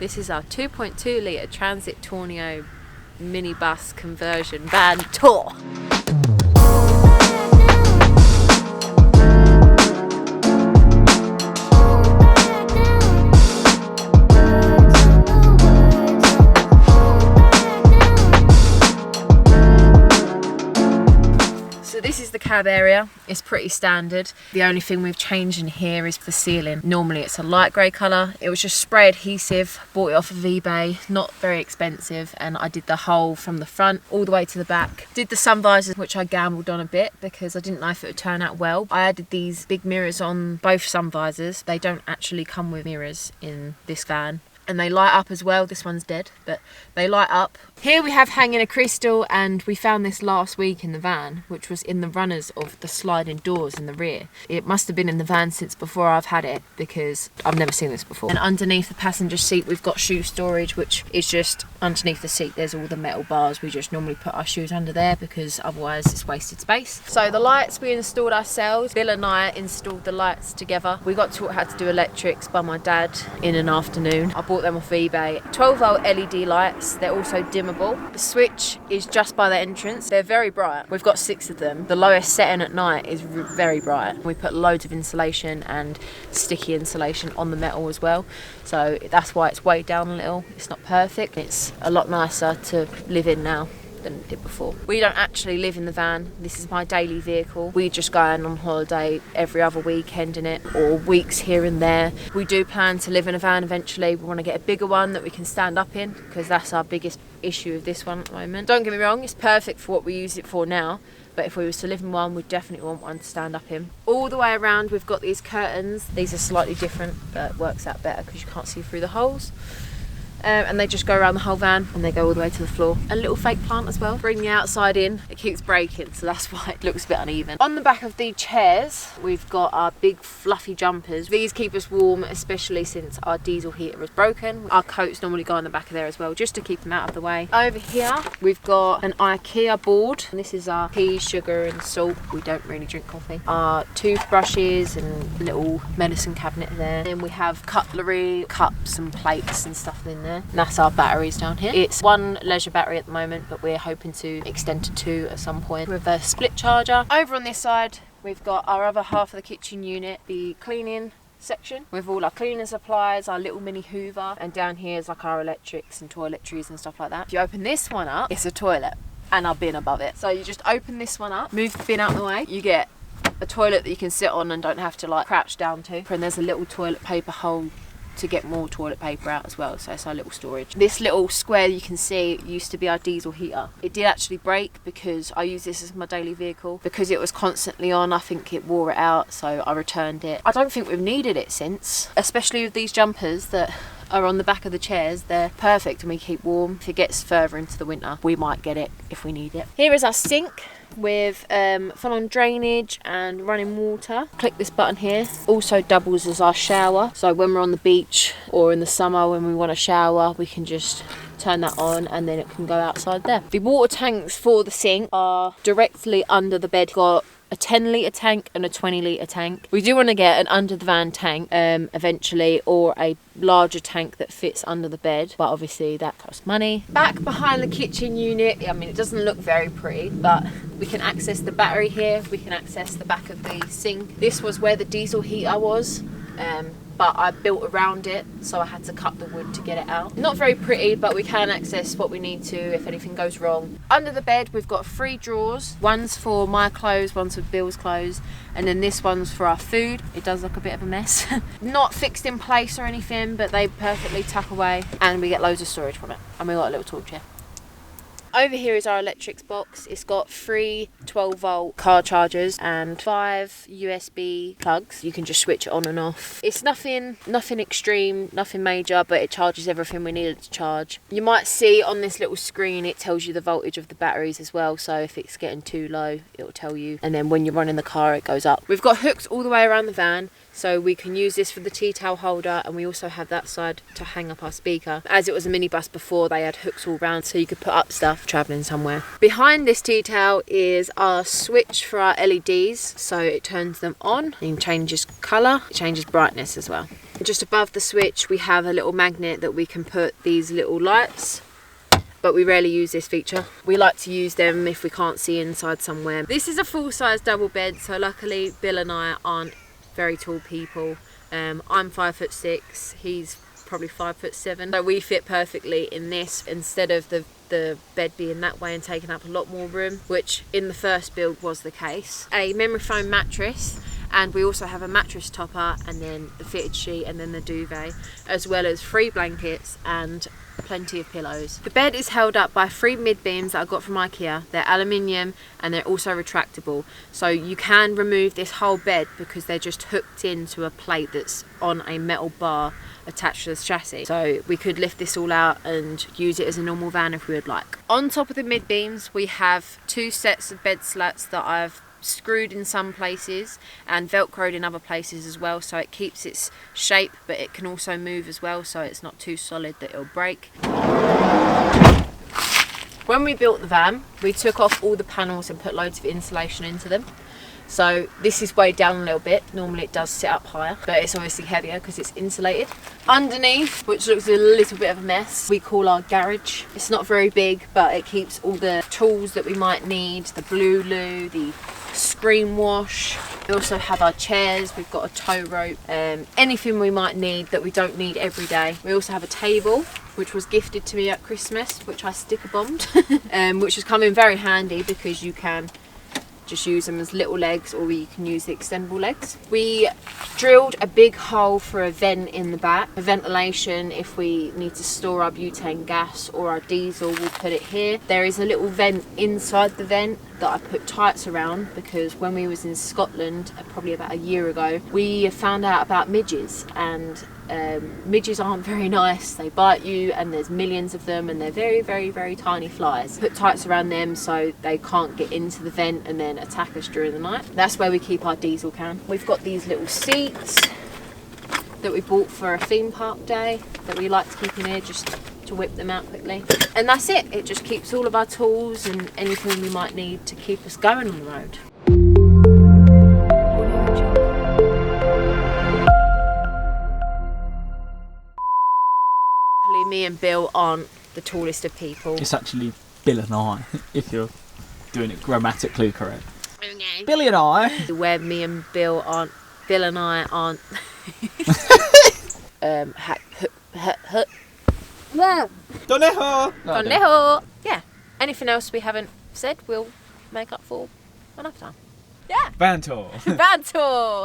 This is our 2.2 litre Transit Tourneo minibus conversion van tour. So this is the cab area. It's pretty standard. The only thing we've changed in here is the ceiling. Normally it's a light grey colour. It was just spray adhesive, bought it off of eBay, not very expensive, and I did the whole from the front all the way to the back. Did the sun visors, which I gambled on a bit because I didn't know if it would turn out well. I added these big mirrors on both sun visors. They don't actually come with mirrors in this van. And they light up as well. This one's dead, but they light up. Here we have hanging a crystal, and we found this last week in the van, which was in the runners of the sliding doors in the rear. It must have been in the van since before I've had it, because I've never seen this before. And underneath the passenger seat we've got shoe storage, which is just underneath the seat. There's all the metal bars. We just normally put our shoes under there because otherwise it's wasted space. So the lights we installed ourselves. Bill and I installed the lights together. We got taught how to do electrics by my dad in an afternoon. I bought them off eBay. 12 volt LED lights. They're also dimmable. The switch is just by the entrance. They're very bright. We've got 6 of them. The lowest setting at night is very bright. We put loads of insulation and sticky insulation on the metal as well, so that's why it's weighed down a little. It's not perfect. It's a lot nicer to live in now than it did before. We don't actually live in the van. This is my daily vehicle. We just go on holiday every other weekend in it, or weeks here and there. We do plan to live in a van eventually. We want to get a bigger one that we can stand up in, because that's our biggest issue with this one at the moment. Don't get me wrong, it's perfect for what we use it for now, but if we was to live in one, we'd definitely want one to stand up in. All the way around we've got these curtains. These are slightly different, but it works out better because you can't see through the holes. And they just go around the whole van, and they go all the way to the floor. A little fake plant as well. Bring the outside in. It keeps breaking, so that's why it looks a bit uneven. On the back of the chairs, we've got our big fluffy jumpers. These keep us warm, especially since our diesel heater is broken. Our coats normally go on the back of there as well, just to keep them out of the way. Over here, we've got an IKEA board. And this is our tea, sugar and salt. We don't really drink coffee. Our toothbrushes and little medicine cabinet there. Then we have cutlery, cups and plates and stuff in there. And that's our batteries down here. It's 1 leisure battery at the moment, but we're hoping to extend to 2 at some point with a split charger. Over on this side, we've got our other half of the kitchen unit, the cleaning section with all our cleaning supplies, our little mini hoover, and down here is like our electrics and toiletries and stuff like that. If you open this one up, it's a toilet and our bin above it. So you just open this one up, move the bin out of the way, you get a toilet that you can sit on and don't have to like crouch down to. And there's a little toilet paper hole to get more toilet paper out as well, so it's our little storage. This little square you can see used to be our diesel heater. It did actually break because I use this as my daily vehicle. Because it was constantly on, I think it wore it out, so I returned it. I don't think we've needed it since, especially with these jumpers that are on the back of the chairs. They're perfect and we keep warm. If it gets further into the winter, we might get it if we need it. Here is our sink with full-on drainage and running water. Click this button here. Also doubles as our shower, so when we're on the beach or in the summer when we want to shower, we can just turn that on and then it can go outside there. The water tanks for the sink are directly under the bed. Got a 10 litre tank and a 20 litre tank. We do want to get an under the van tank eventually, or a larger tank that fits under the bed, but obviously that costs money. Back behind the kitchen unit, I mean, it doesn't look very pretty, but we can access the battery here. We can access the back of the sink. This was where the diesel heater was, but I built around it, so I had to cut the wood to get it out. Not very pretty, but we can access what we need to if anything goes wrong. Under the bed, we've got 3 drawers. One's for my clothes, one's for Bill's clothes, and then this one's for our food. It does look a bit of a mess. Not fixed in place or anything, but they perfectly tuck away, and we get loads of storage from it. And we got a little tool chair. Over here is our electrics box. It's got 3 12 volt car chargers and 5 USB plugs. You can just switch it on and off. It's nothing extreme, nothing major, but it charges everything we need it to charge. You might see on this little screen, it tells you the voltage of the batteries as well. So if it's getting too low, it'll tell you. And then when you're running the car, it goes up. We've got hooks all the way around the van. So we can use this for the tea towel holder, and we also have that side to hang up our speaker. As it was a minibus before, they had hooks all round so you could put up stuff travelling somewhere. Behind this tea towel is our switch for our LEDs, so it turns them on and changes colour, it changes brightness as well. Just above the switch we have a little magnet that we can put these little lights, but we rarely use this feature. We like to use them if we can't see inside somewhere. This is a full-size double bed, so luckily Bill and I aren't very tall people. I'm 5'6", he's probably 5'7", so we fit perfectly in this instead of the bed being that way and taking up a lot more room, which in the first build was the case. A memory foam mattress, and we also have a mattress topper, and then the fitted sheet, and then the duvet, as well as 3 blankets and plenty of pillows. The bed is held up by 3 mid-beams that I got from IKEA. They're aluminium and they're also retractable, so you can remove this whole bed because they're just hooked into a plate that's on a metal bar attached to the chassis. So we could lift this all out and use it as a normal van if we would like. On top of the mid-beams we have 2 sets of bed slats that I've screwed in some places and velcroed in other places as well, so it keeps its shape, but it can also move as well, so it's not too solid that it'll break. When we built the van, we took off all the panels and put loads of insulation into them. So this is weighed down a little bit. Normally it does sit up higher, but it's obviously heavier because it's insulated. Underneath, which looks a little bit of a mess, we call our garage. It's not very big, but it keeps all the tools that we might need, the blue loo, the screen wash. We also have our chairs, we've got a tow rope, anything we might need that we don't need every day. We also have a table, which was gifted to me at Christmas, which I sticker bombed, which has come in very handy because you can just use them as little legs, or you can use the extendable legs. We drilled a big hole for a vent in the back for ventilation. If we need to store our butane gas or our diesel, we'll put it here. There is a little vent inside the vent that I put tights around because when we was in Scotland probably about a year ago, we found out about midges, and midges aren't very nice. They bite you and there's millions of them, and they're very, very, very tiny flies. Put tights around them so they can't get into the vent and then attack us during the night. That's where we keep our diesel can. We've got these little seats that we bought for a theme park day that we like to keep in here just to whip them out quickly. And that's it. It just keeps all of our tools and anything we might need to keep us going on the road. Me and Bill aren't the tallest of people. It's actually Bill and I, if you're doing it grammatically correct. Okay. Billy and I. Where me and Bill aren't, Bill and I aren't. Conejo. Yeah. Anything else we haven't said, we'll make up for another time. Yeah. Van tour. Van tour.